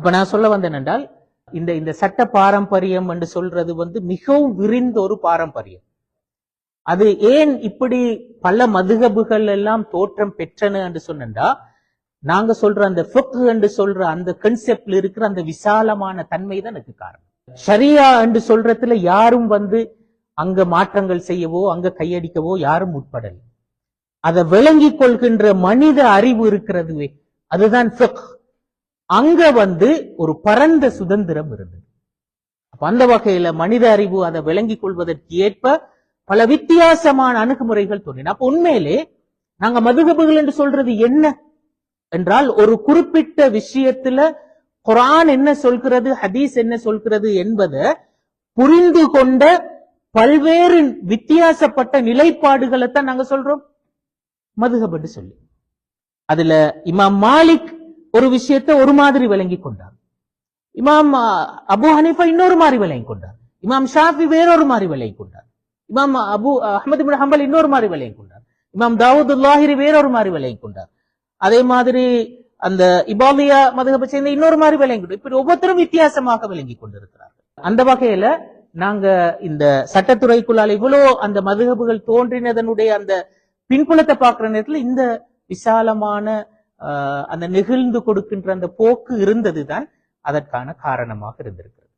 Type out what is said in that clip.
அப்ப நான் சொல்ல வந்தேன் என்றால் இந்த சட்ட பாரம்பரியம் என்று சொல்றது மிகவும் விரிந்த ஒரு பாரம்பரியம். அது ஏன் இப்படி பல மதுஹபுகள் எல்லாம் தோற்றம் பெற்றன என்று சொன்னா, நாங்க சொல்ற அந்த ஃபிக்ஹ் என்று சொல்ற அந்த கான்செப்ட்ல இருக்கிற அந்த விசாலமான தன்மை தான் எனக்கு காரணம். ஷரியா என்று சொல்றதுல யாரும் அங்க மாற்றங்கள் செய்யவோ அங்க கையடிக்கவோ யாரும் உட்படல. அதை விளங்கிக் கொள்கின்ற மனித அறிவு இருக்கிறதுவே, அதுதான் ஃபிக்ஹ். அங்க ஒரு பரந்த சுதந்திரம் இருந்தது. அந்த வகையில மனித அறிவு அதை விளங்கிக் கொள்வதற்கு ஏற்ப பல வித்தியாசமான அணுகுமுறைகள் தோன்றின. அப்ப உண்மையிலே நாங்க மதுஹபுகள் என்று சொல்றது என்ன என்றால், ஒரு குறிப்பிட்ட விஷயத்துல குர்ஆன் என்ன சொல்கிறது, ஹதீஸ் என்ன சொல்கிறது என்பதை புரிந்து கொண்ட பல்வேறு வித்தியாசப்பட்ட நிலைப்பாடுகளை தான் நாங்க சொல்றோம் மதுஹப் என்று சொல்லி. அதுல இமாம் மாலிக் ஒரு விஷயத்தை ஒரு மாதிரி விளங்கி கொண்டார், இமாம் அபு ஹனீஃபா இன்னொரு மாதிரி விளங்கி கொண்டார், இமாம் ஷாஃபி வேறொரு மாதிரி விளங்கி கொண்டார், இமாம் அஹ்மது பின் ஹம்பல் இன்னொரு மாதிரி விளங்கி கொண்டார், இமாம் தாவூத் லாஹிரி வேறொரு மாதிரி விளங்கி கொண்டார். அதே மாதிரி அந்த இபாலியா மதுஹபை சேர்ந்த இன்னொரு மாதிரி விளங்கி கொண்டார். இப்படி ஒவ்வொருத்தரும் வித்தியாசமாக விளங்கி கொண்டிருக்கிறார்கள். அந்த வகையில நாங்க இந்த சட்டத்துறைக்குள்ளால் இவ்வளோ அந்த மதுஹபுகள் தோன்றினதனுடைய அந்த பின்புலத்தை பார்க்கிற நேரத்தில் இந்த விசாலமான அந்த நெகிழ்ந்து கொடுக்கின்ற அந்த போக்கு இருந்ததுதான் அதற்கான காரணமாக இருந்திருக்கிறது.